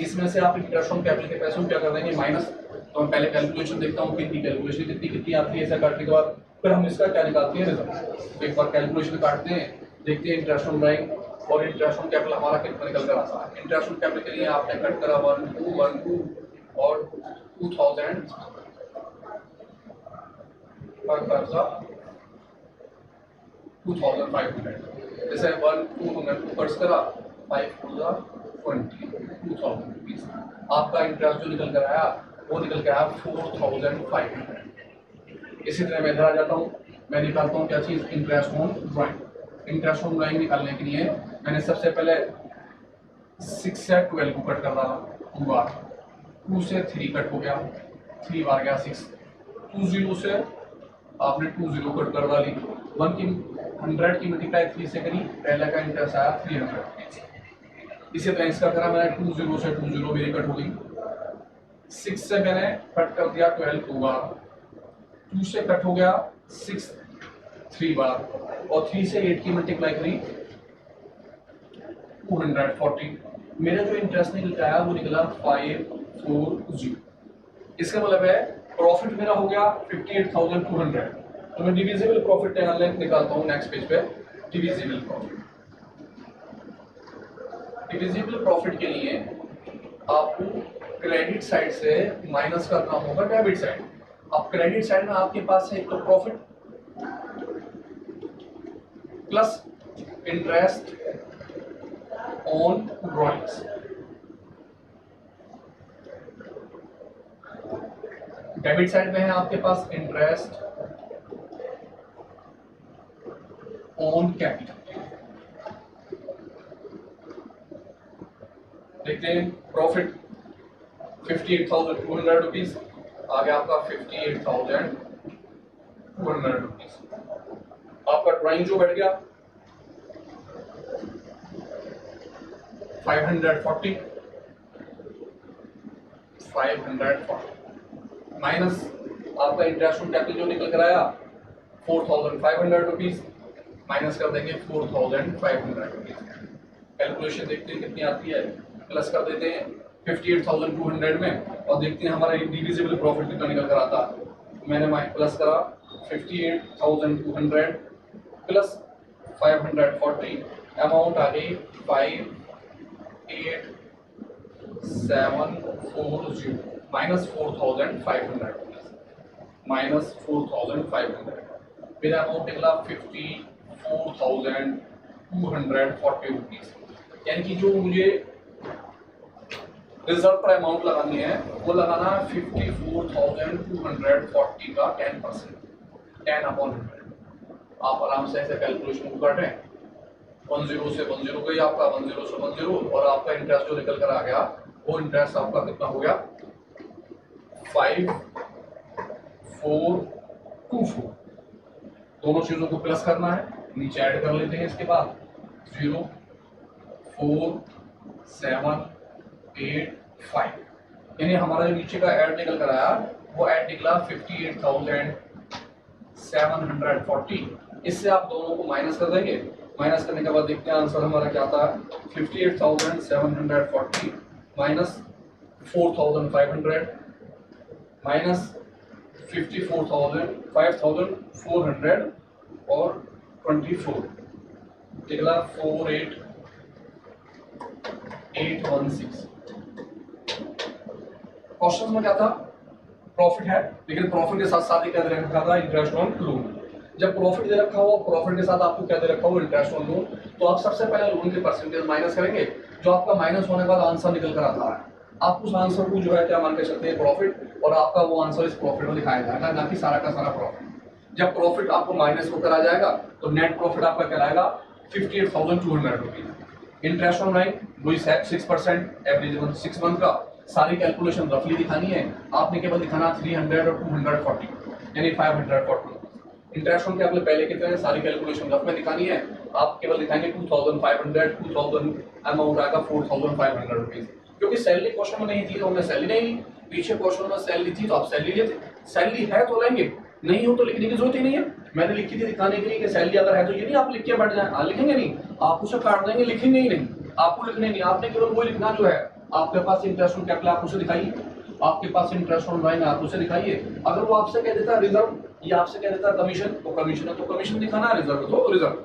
Speaker 1: इसमें से आप इंटरेस्ट ऑन कैपिटल के पैसों को क्या कर देंगे, माइनस। तो मैं पहले कैलकुलेशन देखता हूँ कितनी कैलकुलेशन कितनी आती है, ऐसा काटने के बाद फिर हम इसका क्या निकालते हैं, रिजल्ट। तो एक बार कैलकुलेशन काटते हैं, देखते हैं इंटरेस्ट ऑन ड्राइंग और इंटरेस्ट ऑन कैपिटल हमारा कितना निकल कर आता है। इंटरेस्ट ऑन कैपिटल के लिए आपने कट करा 1,2 और 2,000 का कर्जा 2500, जैसे 1 2 हमने ऊपर करा 5 4 20,000 रुपीज। आपका इंटरेस्ट जो निकल कर आया वो निकल के आया 4500। इसी तरह मैं इधर आ जाता हूँ, मैं निकालता हूँ क्या चीज़, interest on drawing. Interest on drawing निकालने के लिए मैंने सबसे पहले 6 से 12 को कट कर डाला 2 बार, 2 से 3 कट हो गया, 3 बार गया 6, 2 0 से आपने 2 0 कट कर डाली, 1 की 100 की मल्टीप्लाई 3 से करी, पहले का इंटरेस्ट आया 300। इसी तरह इसका करा मैंने 2 0 से 2 0 मेरी कट हो गई, 6 से मैंने कट कर दिया 12 2 बार, 2 से कट हो गया 6 3 बार, और 3 से 8 की मल्टीप्लाई करी 240। मेरा जो इंटरेस्ट निकल के आया वो निकला 540। इसका मतलब है प्रॉफिट मेरा हो गया 58,200। तो मैं डिविजिबल प्रॉफिट निकालता हूँ नेक्स्ट पेज पे। डिविजिबल प्रॉफिट, डिविजिबल प्रॉफिट के लिए आपको क्रेडिट साइड से माइनस करना होगा डेबिट साइड। अब क्रेडिट साइड में आपके पास है एक तो profit plus interest on drawings, debit side में है आपके पास इंटरेस्ट ऑन कैपिटल। देखते हैं प्रॉफिट 58,200 रुपीज आ गया आपका 58,200 रुपीज। आपका ड्राइंग जो बैठ गया 540 माइनस आपका इंटरेस्ट ऑन कैपिटल जो निकल कर आया 4,500 रुपीज, माइनस कर देंगे 4,500 रुपीज। कैलकुलेशन देखते हैं कितनी आती है, प्लस कर देते हैं 58,200 में और देखते हैं हमारा डिविजिबल प्रॉफिट कितना निकल कर आता है। मैंने प्लस करा 58,200 प्लस 540, अमाउंट आ गई 58740 माइनस 4,500 माइनस 4,500, मेरा अमाउंट निकला 54,240 रुपीज। यानी कि जो मुझे रिजर्व पर अमाउंट लगानी है वो लगाना 54,240 का 10%, 10/100। आप आराम से ऐसे कैलकुलेशन को कर रहे हैं, 10 से 10 गई आपका, 10 से 10, और आपका इंटरेस्ट जो निकल कर आ गया वो इंटरेस्ट आपका कितना हो गया 5424। दोनों चीजों को प्लस करना है, नीचे ऐड कर लेते हैं। इसके बाद 04785, यानी हमारा जो नीचे का ऐड निकल कर आया वो ऐड निकला 58,740। इससे आप दोनों को माइनस कर देंगे, माइनस करने के बाद देखते हैं आंसर हमारा क्या आता है। 58,740 माइनस 4,500 माइनस 5,400 और 24 निकला 48,816। क्वेश्चन में क्या था, प्रॉफिट है, लेकिन प्रॉफिट के साथ साथ ही क्या दे रखा था, इंटरेस्ट ऑन लोन। जब प्रॉफिट दे रखा हो, प्रॉफिट के साथ आपको क्या दे रखा हो, इंटरेस्ट ऑन लोन, तो आप सबसे पहले लोन के परसेंटेज माइनस करेंगे, जो आपका माइनस होने के बाद आंसर निकल कर आता है। आप उस आंसर को जो है क्या मान के चलते हैं प्रॉफिट, और आपका वो आंसर इस प्रॉफिट में दिखाया जाएगा, ना कि सारा का सारा प्रॉफिट। जब प्रॉफिट आपको माइनस होकर आ जाएगा तो नेट प्रॉफिट आपका कहलाएगा 58,200 रुपीज। इंटरेस्ट ऑन राइट वही 6% एवरेज 6 मंथ का। सारी कैलकुलेशन रफली दिखानी है, आपने केवल दिखाना 300 और 240 यानी 540। इंटरेस्ट ऑन कैपिटल पहले की तरह सारी कैलकुलेशन रफ में दिखानी है, आप केवल दिखाएंगे 2,500, 2,000 अमाउंट आएगा 4,500 रुपीज। क्योंकि सैलरी क्वेश्चन में नहीं थी तो हमने सैलरी नहीं ली, पीछे क्वेश्चन में सैलरी थी तो आप सैलरी लेते। सैलरी है तो लेंगे, नहीं हो तो लिखने की जरूरत ही नहीं है। मैंने लिखी थी दिखाने के लिए कि सैलरी अगर है तो ये नहीं आप लिख के बैठ जाए, हाँ लिखेंगे नहीं, आप उसे काट देंगे, लिखेंगे ही नहीं, आपको लिखने नहीं, आपने केवल वही लिखना जो है आपके पास इंटरेस्ट ऑन कैपिटल आप उसे दिखाइए, आपके पास इंटरेस्ट ऑन राइन आप उसे दिखाइए। अगर वो आपसे कह देता है रिजर्व या आपसे कह देता है कमीशन तो कमीशन है तो कमीशन दिखाना, रिजर्व तो रिजर्व।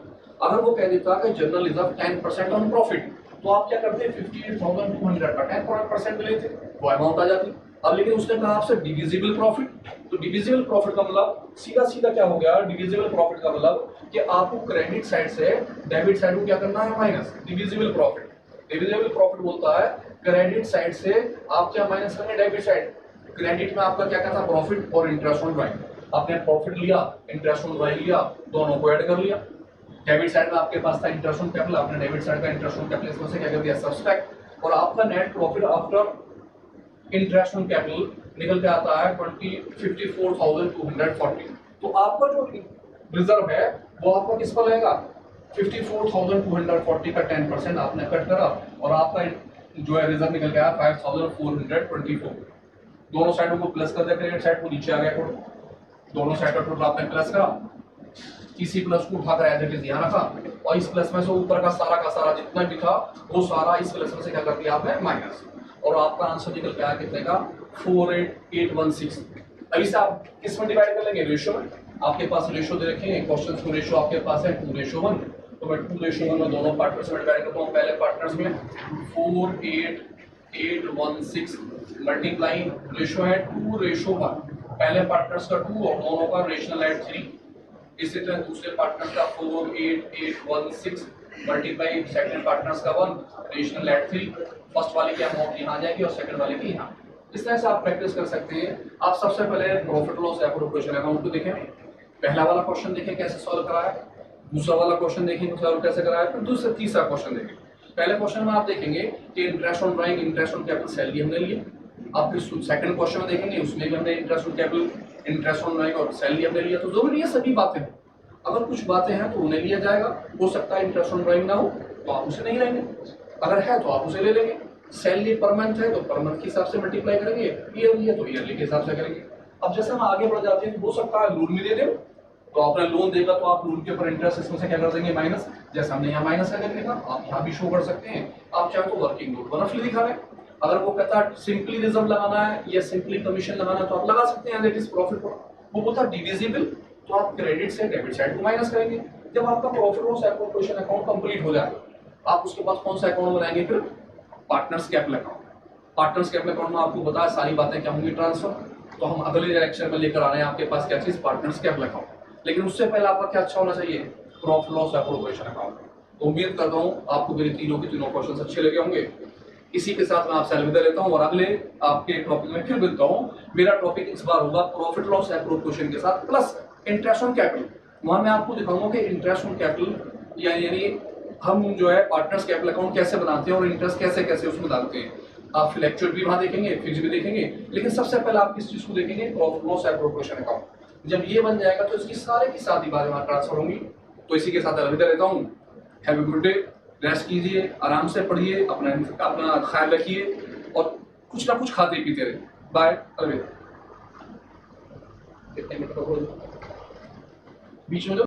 Speaker 1: अगर वो कह देता है कि जनरल रिजर्व 10% ऑन प्रॉफिट तो आप क्या करते हैं 58,200 का 10% लेते, वो अमाउंट आ जाती। अब लेकिन उसने कहा आपसे डिविजिबल प्रॉफिट, तो डिविजिबल प्रॉफिट का मतलब सीधा सीधा क्या हो गया, डिविजिबल प्रॉफिट का मतलब कि आपको क्रेडिट साइड से डेबिट साइड को क्या करना है, minus. Divisible profit, divisible profit बोलता है क्रेडिट साइड से आप क्या माइनस करेंगे, डेबिट साइड। क्रेडिट में आपका क्या था, प्रॉफिट और इंटरेस्ट ऑन ड्राइंग, आपने प्रॉफिट लिया, इंटरेस्ट ऑन ड्राइंग लिया, दोनों को ऐड कर लिया। डेबिट साइड में आपके पास था इंटरेस्ट ऑन कैपिटल, आपने डेबिट साइड का इंटरेस्ट ऑन कैपिटल इसमें से क्या कर दिया, सब्सट्रैक्ट, और आपका net profit after interest on capital निकल के आता है 54,240। तो आपका जो रिजर्व है वो आपका किस पर लगेगा, 54,240 का 10% आपने कट करा और आपका जो है रिजर्व निकल गया 5,424। दोनों साइडों को प्लस कर दिया, क्रेडिट साइड को नीचे आ गया टोटल, दोनों साइड का टोटल आपने प्लस करा, किसी प्लस को उठाकर एज इट इज यहाँ रखा, और इस प्लस में से ऊपर का सारा जितना भी था वो सारा इस प्लस में से क्या कर दिया आपने, माइनस, और आपका आंसर निकल के आया कितने का, 48816। अभी से आप किस में डिवाइड कर लेंगे, रेशियो में। आपके पास रेशियो दे रखे हैं, क्वेश्चंस में रेशियो आपके पास है 2:1, तो मैं 2:1 में दोनों पार्टनर्स में डिवाइड करता हूँ। पहले पार्टनर्स में 48816 मल्टीप्लाई, रेशियो है 2:1, पहले पार्टनर्स का 2 और दोनों का रेशनल एट 3। इसी तरह दूसरे पार्टनर्स का 48816 मल्टीप्लाई सेकंड पार्टनर्स का 1 रेशनल एट 3। फर्स्ट वाले की अमाउंट यहाँ जाएगी और सेकंड वाले की यहाँ। इस तरह से आप प्रैक्टिस कर सकते हैं। आप सबसे पहले प्रॉफिट लॉस एप्रोप्रिएशन अकाउंट को देखें, पहला वाला क्वेश्चन देखें कैसे सॉल्व कराया, दूसरा वाला क्वेश्चन देखें सॉल्व कैसे कराया, फिर दूसरा तीसरा क्वेश्चन देखें। पहले क्वेश्चन में आप देखेंगे कि interest on drawing, interest on capital salary हमने लिए। आप फिर सेकंड क्वेश्चन में देखेंगे, उसमें भी हमने interest on capital, interest on drawing और सैलरी हमने लिया। तो जरूरी है सभी बातें, अगर कुछ बातें हैं तो उन्हें लिया जाएगा, हो सकता है इंटरेस्ट ऑन ड्राइंग ना हो तो आप उसे नहीं लेंगे, अगर है तो आप उसे ले लेंगे। सैलरी पर मंथ है तो पर मंथ के हिसाब से मल्टीप्लाई करेंगे, ईयरली है तो ईयरली के हिसाब से करेंगे। अब जैसे हम आगे बढ़ जाते हैं, हो सकता है लोन भी दे दे, तो आपने लोन देगा तो आप लोन के ऊपर इंटरेस्ट इसमें से क्या कर देंगे, माइनस। जैसे हमने यहाँ माइनस का करने का, आप यहाँ भी शो कर सकते हैं। आप चाहे तो वर्किंग नोट रफली दिखा रहे हैं, अगर वो कहता है सिंपली रिजर्व लगाना है या सिंपली कमीशन लगाना है तो आप लगा सकते हैं एज इट इज प्रॉफिट को। वो बोलता है डिविजिबल, तो आप क्रेडिट से डेबिट साइड को माइनस करेंगे। जब आपका profit loss appropriation account complete हो जाए, आप उसके बाद कौन सा अकाउंट बनाएंगे, फिर partners capital account. Partners capital account में आपको बताया सारी बातें क्या होंगी, ट्रांसफर। तो हम अगले लेक्चर में लेकर आ रहे हैं आपके पास क्या चीज, पार्टनर्स कैपिटल अकाउंट। लेकिन उससे पहले आपका क्या अच्छा होना चाहिए, प्रॉफिट लॉस एप्रोप्रिएशन अकाउंट। तो उम्मीद करता हूँ आपको मेरे तीनों के तीनों क्वेश्चन अच्छे लगे होंगे। इसी के साथ मैं आपसे अलविदा लेता हूँ और अगले आपके टॉपिक में फिर मिलता हूँ। मेरा टॉपिक इस बार होगा प्रॉफिट लॉस एप्रोप्रिएशन के साथ प्लस इंटरेस्ट ऑन कैपिटल। वहां मैं आपको दिखाऊंगा कि इंटरेस्ट ऑन कैपिटल यानी हम जो है पार्टनर्स कैपिटल अकाउंट कैसे बनाते हैं और इंटरेस्ट कैसे कैसे उसमें डालते हैं। आप फ्लेक्चुएट भी वहां देखेंगे, फिक्स भी देखेंगे, लेकिन सबसे पहले आप किस चीज को देखेंगे, प्रॉफिट लॉस एप्रोप्रिएशन अकाउंट। जब ये बन जाएगा तो इसकी सारे की सारी बातें वहां ट्रांसफर होंगी। तो इसी के साथ अलविदा लेता हूँ। Have a good day, rest कीजिए, आराम से पढ़िए, अपना ख्याल रखिए और कुछ ना कुछ खाते पीते रहिए। बाय, अलविदा। बीच में जो